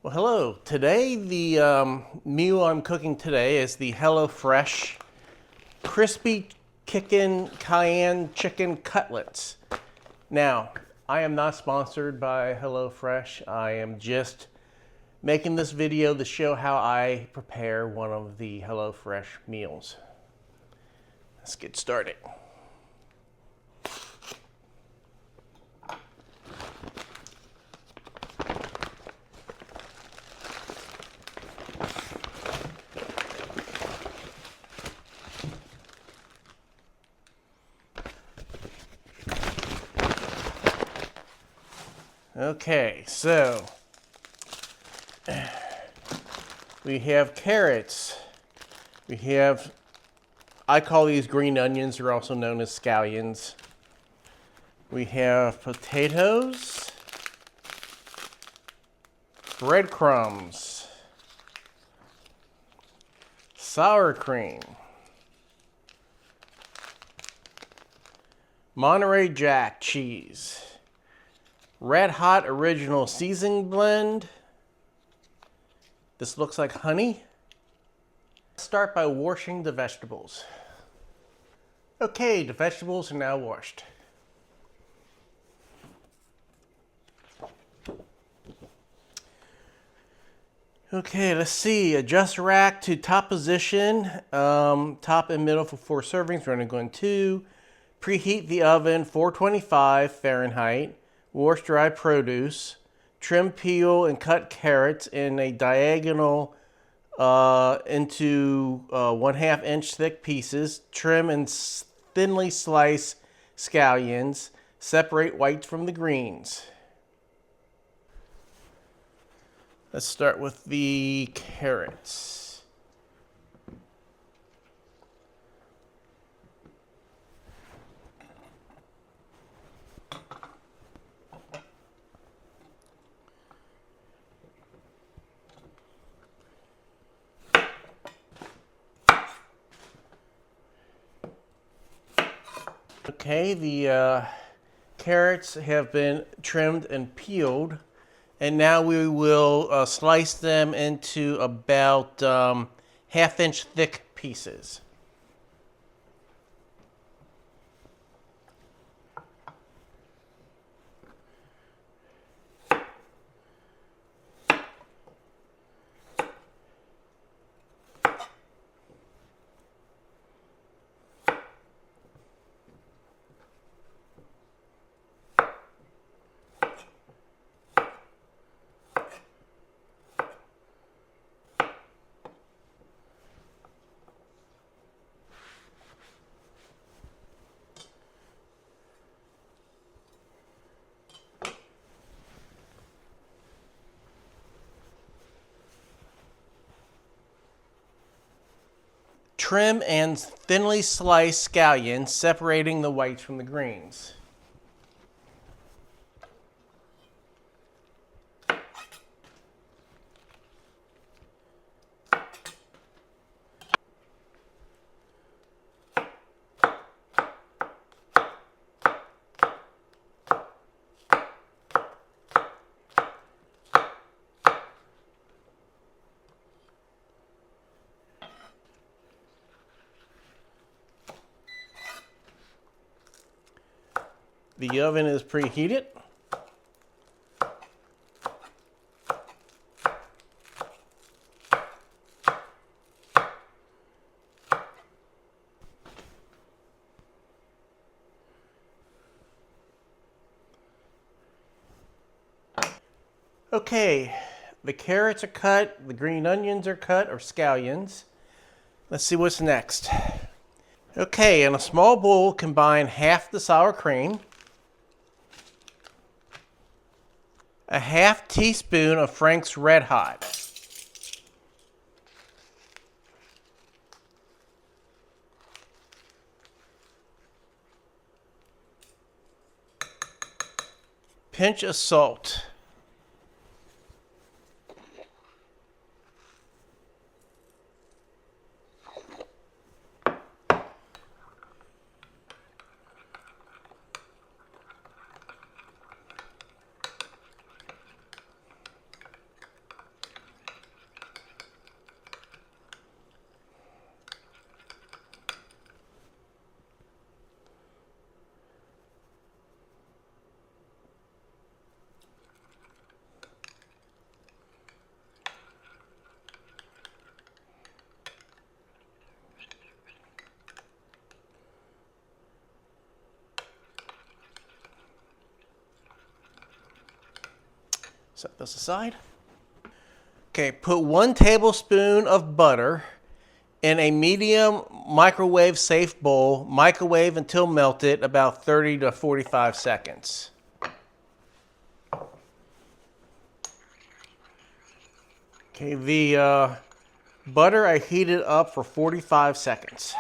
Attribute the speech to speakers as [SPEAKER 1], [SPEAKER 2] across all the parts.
[SPEAKER 1] Well, hello. Today, the meal I'm cooking today is the HelloFresh crispy Kickin Cayenne chicken cutlets. Now, I am not sponsored by HelloFresh. I am just making this video to show how I prepare one of the HelloFresh meals. Let's get started. Okay, so we have carrots. We have, I call these green onions, they're also known as scallions. We have potatoes, breadcrumbs, sour cream, Monterey Jack cheese, Red Hot Original Seasoning Blend. This looks like honey. Let's start by washing the vegetables. Okay, the vegetables are now washed. Okay, let's see. Adjust rack to top position, top and middle for 4 servings. We're only going 2. Preheat the oven 425 Fahrenheit. Wash dry produce. Trim, peel, and cut carrots in a diagonal into 1/2 inch thick pieces. Trim and thinly slice scallions. Separate whites from the greens. Let's start with the carrots. Okay, the carrots have been trimmed and peeled, and now we will slice them into about 1/2 inch thick pieces. Trim and thinly slice scallions, separating the whites from the greens. The oven is preheated. Okay, the carrots are cut, the green onions are cut, or scallions. Let's see what's next. Okay, in a small bowl, combine half the sour cream, a 1/2 teaspoon of Frank's Red Hot, pinch of salt, Set this aside. Okay, put 1 tablespoon of butter in a medium microwave safe bowl. Microwave until melted, about 30 to 45 seconds. Okay, the butter I heated up for 45 seconds.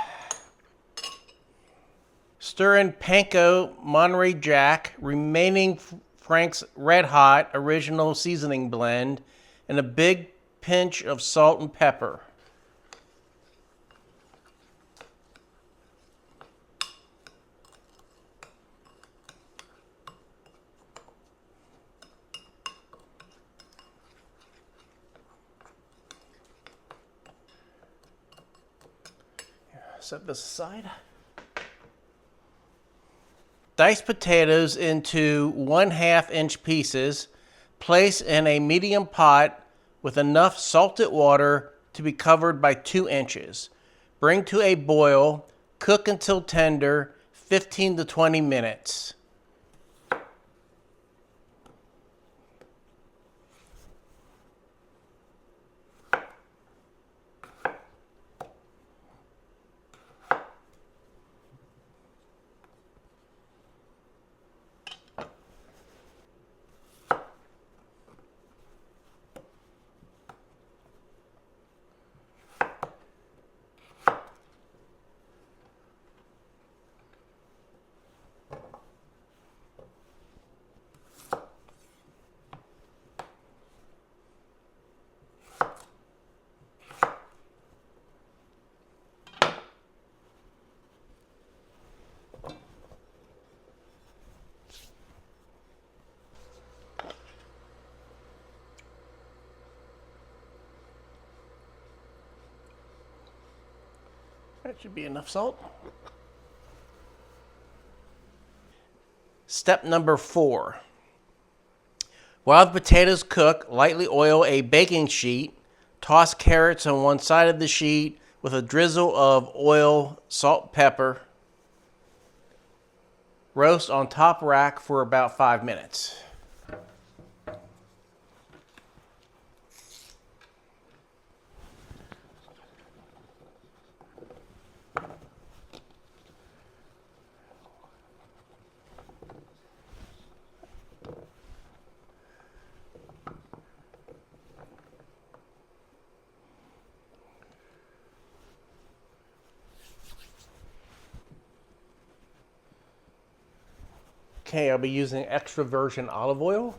[SPEAKER 1] Stir in panko, Monterey Jack, remaining Frank's Red Hot original seasoning blend, and a big pinch of salt and pepper. Set this aside. Dice potatoes into 1/2 inch pieces. Place in a medium pot with enough salted water to be covered by 2 inches. Bring to a boil. Cook until tender, 15 to 20 minutes. That should be enough salt. Step number 4. While the potatoes cook, lightly oil a baking sheet. Toss carrots on one side of the sheet with a drizzle of oil, salt, pepper. Roast on top rack for about 5 minutes. Okay, I'll be using extra virgin olive oil.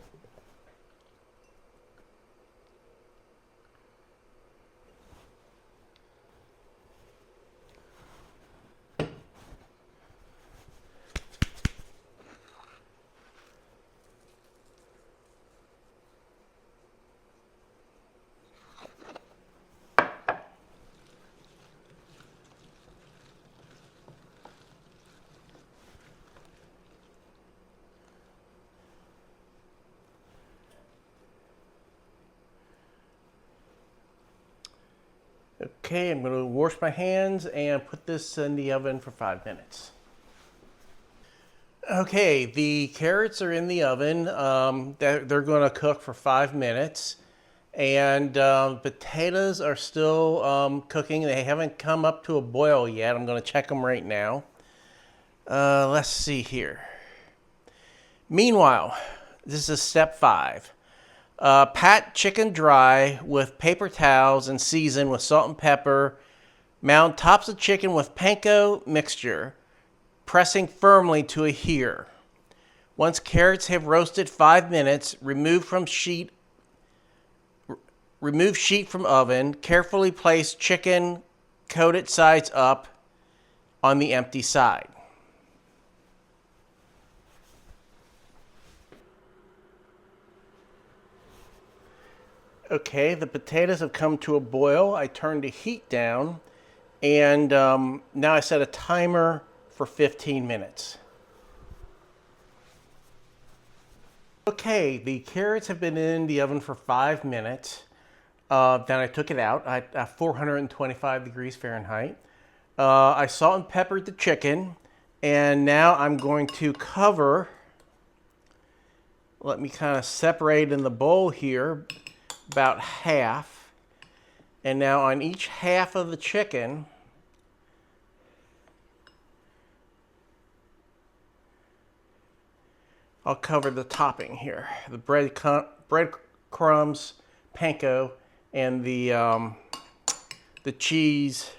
[SPEAKER 1] Okay, I'm going to wash my hands and put this in the oven for 5 minutes. Okay, the carrots are in the oven. They're going to cook for 5 minutes. And potatoes are still cooking. They haven't come up to a boil yet. I'm going to check them right now. Let's see here. Meanwhile, this is step 5. Pat chicken dry with paper towels and season with salt and pepper. Mound tops of chicken with panko mixture, pressing firmly to adhere. Once carrots have roasted 5 minutes, remove sheet from oven. Carefully place chicken coated sides up on the empty side. Okay, the potatoes have come to a boil. I turned the heat down, and now I set a timer for 15 minutes. Okay, the carrots have been in the oven for 5 minutes. Then I took it out at 425 degrees Fahrenheit. I salt and peppered the chicken, and now I'm going to cover Let me kind of separate in the bowl here about half. And now on each half of the chicken, I'll cover the topping here. The breadcrumbs, panko, and the cheese.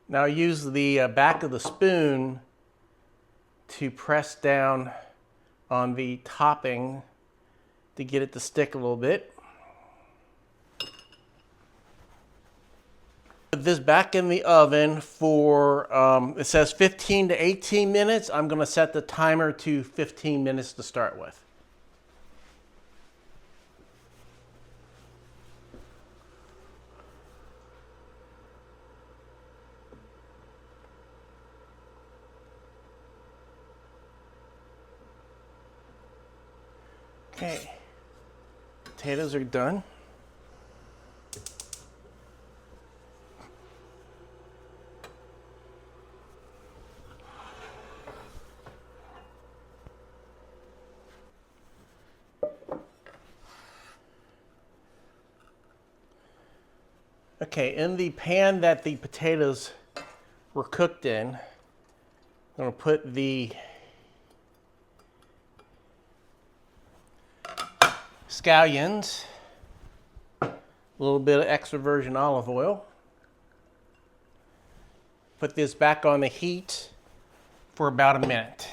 [SPEAKER 1] Now use the back of the spoon to press down on the topping to get it to stick a little bit. Put this back in the oven for, it says 15 to 18 minutes. I'm going to set the timer to 15 minutes to start with. Okay, potatoes are done. Okay, in the pan that the potatoes were cooked in, I'm going to put the scallions, a little bit of extra virgin olive oil. Put this back on the heat for about a minute.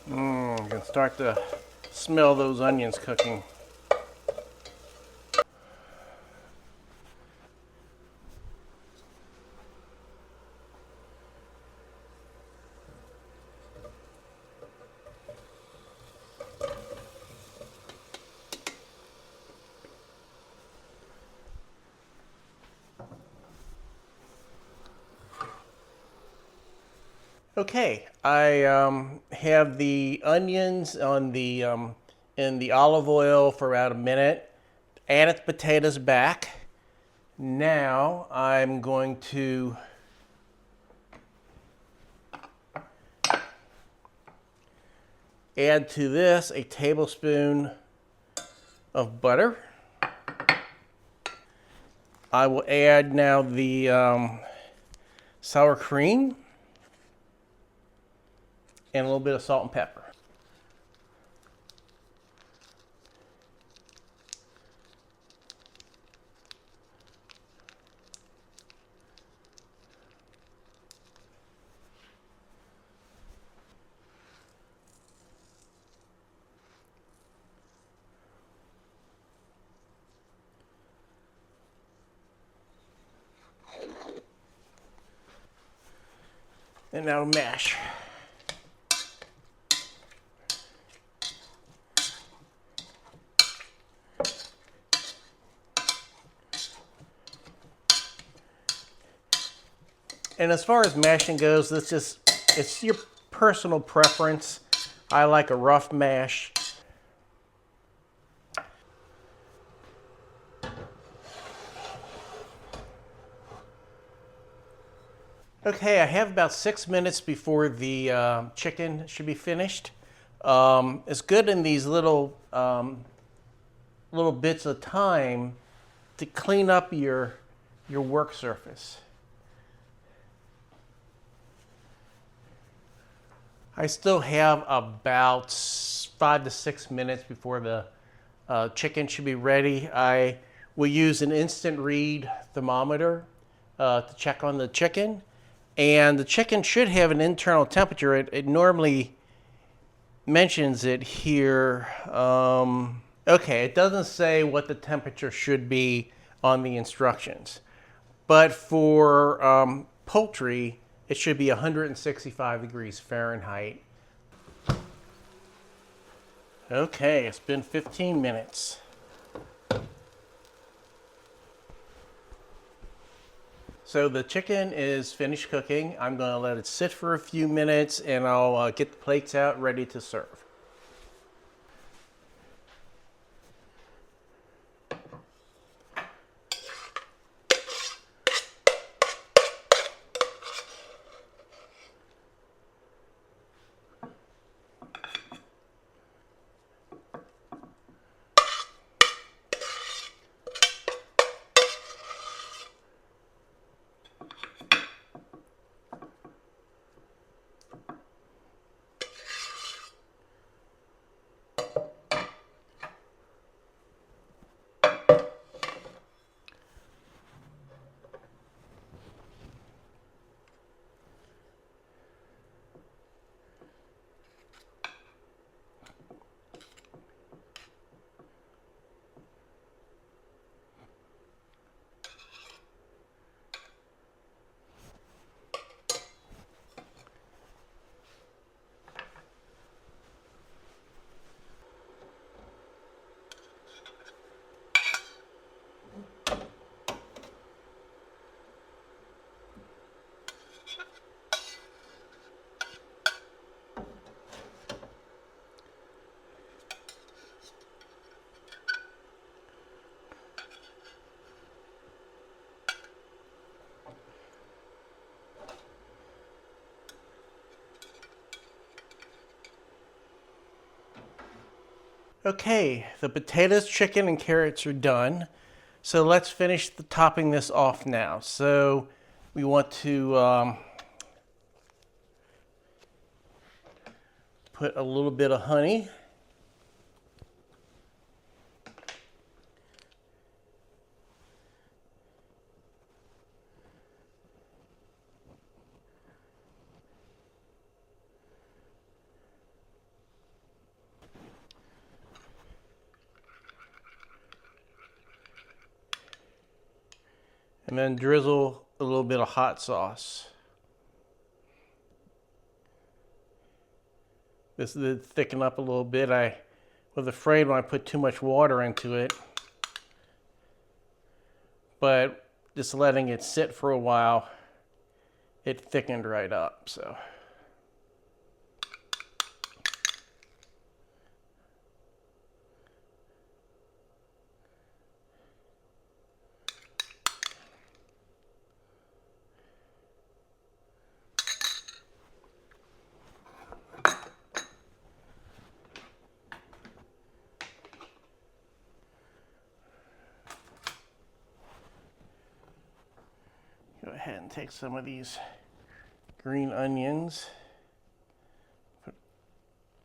[SPEAKER 1] You can start to smell those onions cooking. Okay, I have the onions on the in the olive oil for about a minute. Added the potatoes back. Now I'm going to add to this a tablespoon of butter. I will add now the sour cream and a little bit of salt and pepper. And now mash. And as far as mashing goes, it's your personal preference. I like a rough mash. Okay, I have about 6 minutes before the chicken should be finished. It's good in these little bits of time to clean up your work surface. I still have about 5 to 6 minutes before the chicken should be ready. I will use an instant read thermometer to check on the chicken. And the chicken should have an internal temperature. It normally mentions it here. Okay, it doesn't say what the temperature should be on the instructions. But for poultry, it should be 165 degrees Fahrenheit. Okay, it's been 15 minutes. So the chicken is finished cooking. I'm going to let it sit for a few minutes and I'll get the plates out ready to serve. Okay, the potatoes, chicken, and carrots are done. So let's finish topping this off now. So we want to put a little bit of honey. And then drizzle a little bit of hot sauce. This did thicken up a little bit. I was afraid when I put too much water into it. But just letting it sit for a while, it thickened right up. So. Go ahead and take some of these green onions, put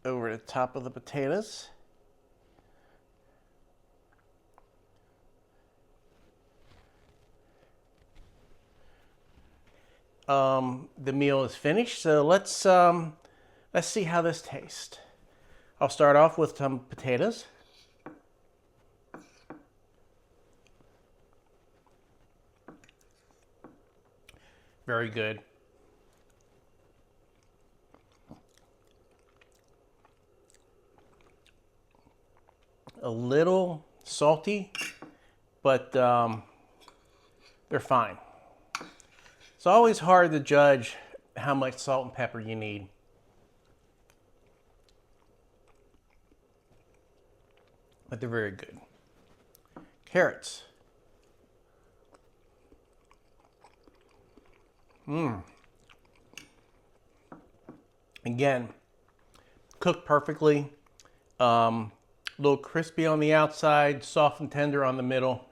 [SPEAKER 1] over the top of the potatoes. The meal is finished, so let's see how this tastes. I'll start off with some potatoes. Very good. A little salty, but they're fine. It's always hard to judge how much salt and pepper you need. But they're very good. Carrots. Again, cooked perfectly. A little crispy on the outside, soft and tender on the middle.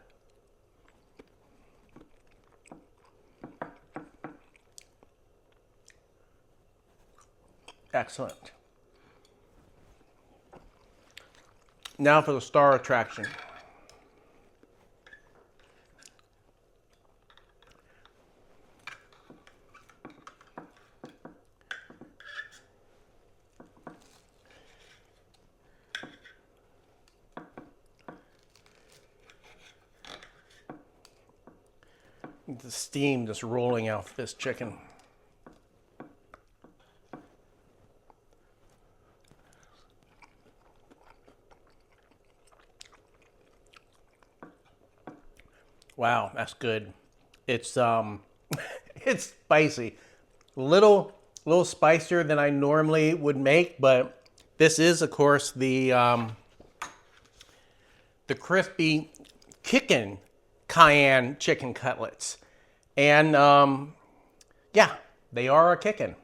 [SPEAKER 1] Excellent. Now for the star attraction. The steam just rolling out this chicken. Wow, that's good. It's it's spicy. Little spicier than I normally would make, but this is of course the crispy Kickin Cayenne chicken cutlets. And yeah, they are a kickin'.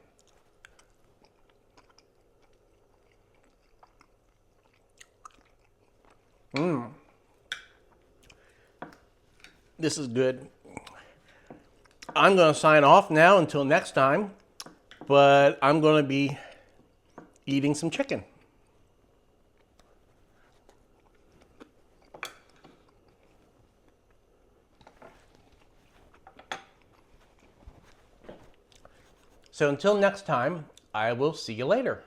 [SPEAKER 1] This is good. I'm going to sign off now until next time, but I'm going to be eating some chicken. So until next time, I will see you later.